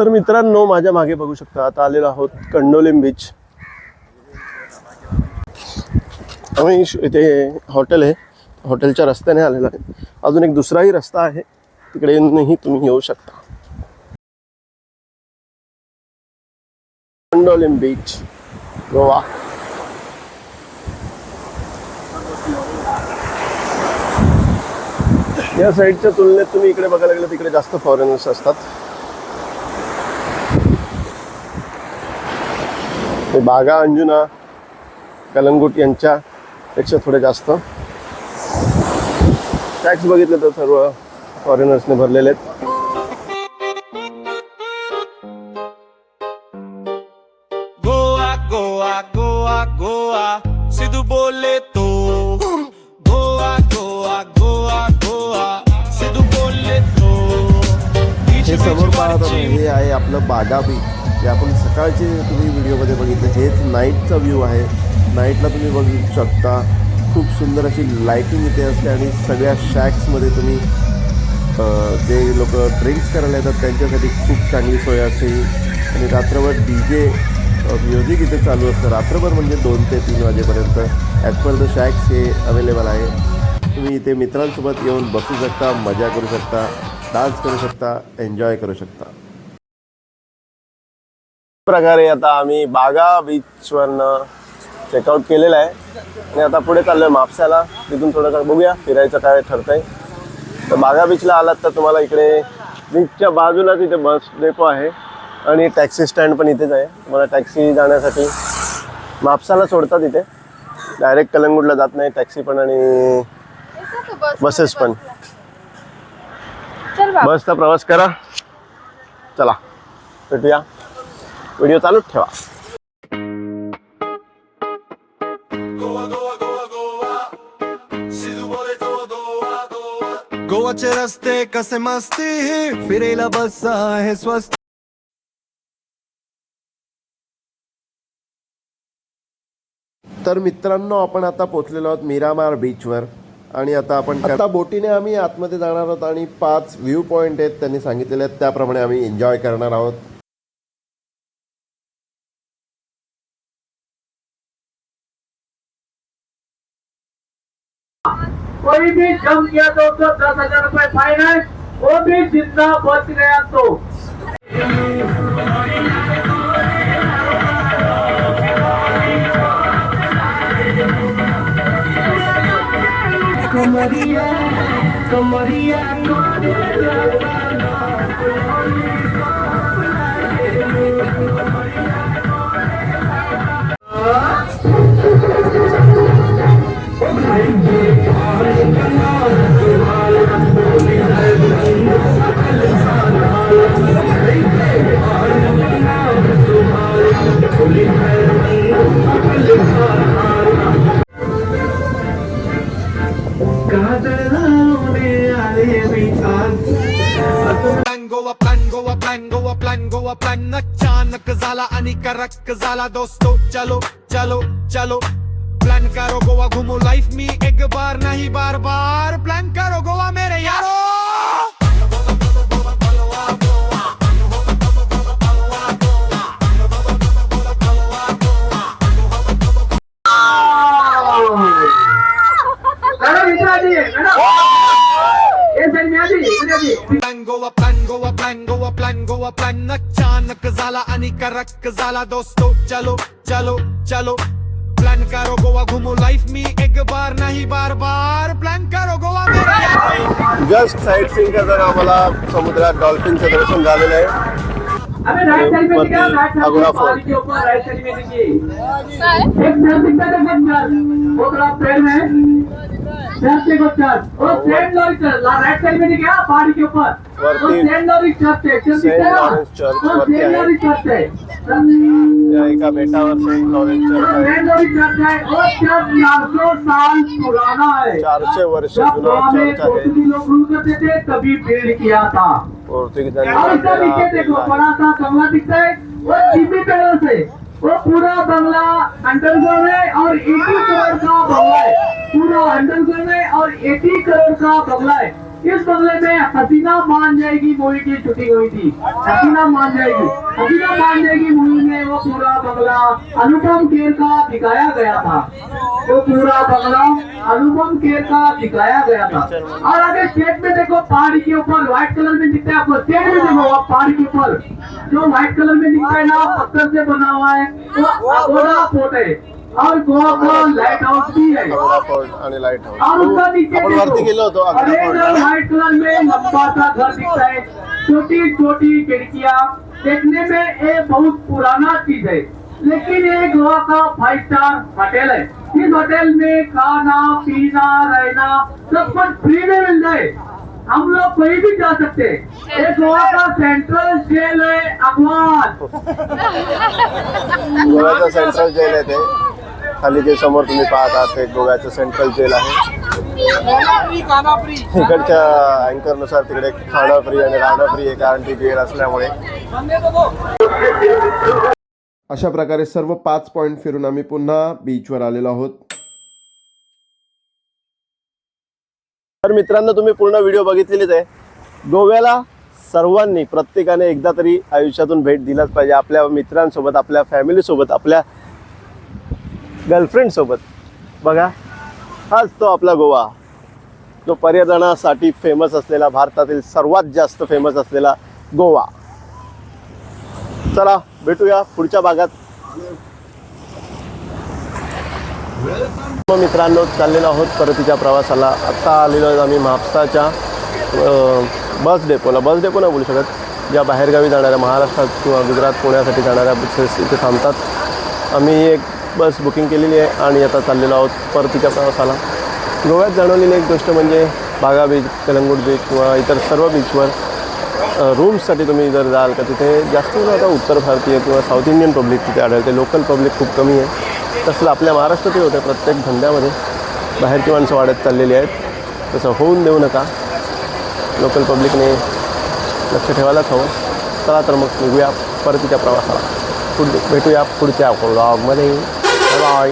तर मित्रांनो, माझ्या मागे बघू शकता, आता आलेलो आहोत कंडोलीम बीच. आम्ही इथे हॉटेल आहे, हॉटेलच्या रस्त्याने आलेला आहे. अजून एक दुसराही रस्ता आहे, तिकडेही तुम्ही येऊ शकता. कंडोलीम बीच, गोवा. या साईडच्या तुलनेत तुम्ही इकडे बघायला गेलं तिकडे जास्त फॉरेनर्स असतात. हे बागा, अंजुना, कलंगूट यांच्यापेक्षा थोडे जास्त. टॅक्स बघितलं तर सर्व फॉरेनर्सने भरलेले आहेत. गोवा गोवा गोवा गोवा सिद्धू बोले तो गोवा गोवा गोवा गोवा सिद्धू बोले तो. हे समोर पाहत हे आहे आपलं बागा बीच. जे आपण सकाळचे तुम्ही व्हिडिओमध्ये बघितलं, हेच नाईटचा व्ह्यू आहे. नाईटला तुम्ही बघू शकता, खूप सुंदर अशी लाईटिंग इथे असते आणि सगळ्या शॅक्समध्ये तुम्ही जे लोक ड्रिंक्स करायला येतात त्यांच्यासाठी खूप चांगली सोय असते. आणि रात्रभर DJ म्युझिक इथे चालू असतं, रात्रभर म्हणजे 2 ते 3 वाजेपर्यंत. ॲज पर द शॅक्स हे अवेलेबल आहे. तुम्ही इथे मित्रांसोबत येऊन बसू शकता, मजा करू शकता, डान्स करू शकता, एन्जॉय करू शकता. प्रकारे आता आम्ही बागा बीचवरनं चेकआउट केलेलं आहे आणि आता पुढे चाललो आहे म्हापसाला. तिथून थोडंसं बघूया फिरायचं काय ठरतंय. तर बागा बीचला आलात तर तुम्हाला इकडे बीचच्या बाजूलाच इथे बस डेपो आहे आणि टॅक्सी स्टँड पण इथेच आहे. तुम्हाला टॅक्सी जाण्यासाठी म्हापसाला सोडतात इथे, डायरेक्ट कलंगूटला जात नाही टॅक्सी पण आणि बसेस पण. बसचा प्रवास करा. चला भेटूया, व्हिडिओ चालूच ठेवा. गोवाचे रस्ते कसे मस्ती, फिरायला बस आहे स्वस्त. तर मित्रांनो, आपण आता पोहोचलेलो आहोत मिरामार बीचवर आणि आता बोटीने आम्ही आतमध्ये जाणार आहोत आणि 5 व्ह्यू पॉईंट आहेत त्यांनी सांगितलेले आहेत, त्याप्रमाणे आम्ही एन्जॉय करणार आहोत. कोई भी जम गया तो 10,000 रुपए फाइन है, वो भी जिंदा बच गया तो. कमरिया कमरिया गोवा प्लॅन अचानक झाला आणि करक झाला दोस्तो. चलो चलो चलो प्लान करो गोवा घूमो लाइफ में एक बार नहीं बार बार. प्लान करो गोवा मेरे यारो. गोवा प्लॅन अचानक झाला आणि करक झाला दोस्तो. चलो चलो चलो प्लान करो गोवा घूमो लाइफ में एक बार नहीं बार बार. प्लान करो गोवा मेरे. जस्ट साईट सीइंग करताना आम्हाला समुद्रात डॉल्फिनचं दर्शन झालेलं आहे. अबे राइट साइड में दिखा, अगोड़ा फोर्ट के ऊपर राइट साइड में देखिए एक सर दिखता है मत वो थोड़ा पैर में चर्च को चर्च और Saint Lawrence church right side में दिखा पहाड़ी के ऊपर वो सेंट लॉरेंस चर्च है. चर्च दिखता है ना, वो सेंट लॉरेंस चर्च है. या एका बेटावर सेंट लॉरेंस चर्च आहे. सेंट लॉरेंस चर्च है और चर्च 400 साल पुराना है. 400 वर्ष जब जुना वहाँ में चर्च आहे. पोर्तुगीज लोग रूल करते थे तभी बिल्ड किया था. पोर्तुगीजांनी और इसका नीचे देखो बड़ा सा बंगला दिखता है, वो चीपी पैलेस है. वो पूरा बंगला अंडरग्राउंड है और 80 करोड़ का बंगला है. पूरा अंडरग्राउंड है और 80 करोड़ का बंगला है. इस बंगले में हसीना मान जाएगी मूवी की शूटिंग हुई थी। हसीना मान जाएगी मूवी में वो पूरा बंगला अनुपम खेर का दिखाया गया था। वो पूरा बंगला अनुपम खेर का दिखाया गया था। और आगे स्टेट में देखो, पहाड़ी के ऊपर व्हाइट कलर में दिखता है आपको। स्टेट में देखो आप, पहाड़ी के ऊपर जो व्हाइट कलर में दिखता है ना, पत्थर से बना हुआ है, वो गोरा फोर्ट है। और गोवा का लाइट हाउस भी है। अगोरा फोर्ट आणि लाईट हाऊस और उसका नीचे आपण वरती गेलो होतो और अगोरा एक फोर्टला. व्हाइट कलर में लंबा सा घर दिखता है, छोटी छोटी खिड़कियां। देखने में ये बहुत पुराना चीज है, लेकिन ये गोवा का 5 स्टार होटल है। इस होटल में खाना पीना रहना सब कुछ फ्री में मिल जाए। हम लोग कोई भी जा सकते हैं। ये गोवा का सेंट्रल जेल है अगवान। गोव्याचं सेंट्रल जेल आहे ते. खाली जे समोर तुम्ही पाहता ते गोव्याचं सेंट्रल जेल आहे. इकडच्या अँकरनुसार तिकडे खाणं फ्री आणि राहणं फ्री आहे, कारण ती जेल असल्यामुळे. अशा प्रकारे सर्व 5 पॉईंट फिरून आम्ही पुन्हा बीचवर आलेलो आहोत. तर मित्रांनो, तुम्ही पूर्ण व्हिडिओ बघितलेलीच आहे. गोव्याला सर्वांनी प्रत्येकाने एकदा तरी आयुष्यातून भेट दिलाच पाहिजे. आपल्या मित्रांसोबत, आपल्या फॅमिलीसोबत, आपल्या गर्लफ्रेंडसोबत. बघा, हाच तो आपला गोवा, जो पर्यटनासाठी फेमस असलेला, भारतातील सर्वात जास्त फेमस असलेला गोवा. चला भेटूया पुढच्या भागात. मग मित्रांनो, चाललेलो आहोत परतीच्या प्रवासाला. आत्ता आलेलो आहोत आम्ही म्हापसाच्या बस डेपोला. बस डेपो नाही बोलू शकत, ज्या बाहेरगावी जाणाऱ्या, महाराष्ट्रात किंवा गुजरात, पुण्यासाठी जाणाऱ्या बसेस इथे थांबतात. आम्ही एक बस बुकिंग केलेली आहे आणि आता चाललेलो आहोत परतीच्या प्रवासाला. गोव्यात जाणवलेली एक गोष्ट म्हणजे बागा बीच, कलंगूट बीच किंवा इतर सर्व बीचवर रूम्ससाठी तुम्ही जर जाल का तिथे जास्त करून आता उत्तर भारतीय किंवा साऊथ इंडियन पब्लिक तिथे आढळते. लोकल पब्लिक खूप कमी आहे. तसं आपल्या महाराष्ट्रातही होतं. प्रत्येक धंद्यामध्ये बाहेरची माणसं वाढत चाललेली आहेत. तसं होऊन देऊ नका. लोकल पब्लिकने लक्ष ठेवायलाच हवं. चला तर मग निघूया परतीच्या प्रवासाला. भेटूया पुढच्या व्लॉगमध्ये. बाय.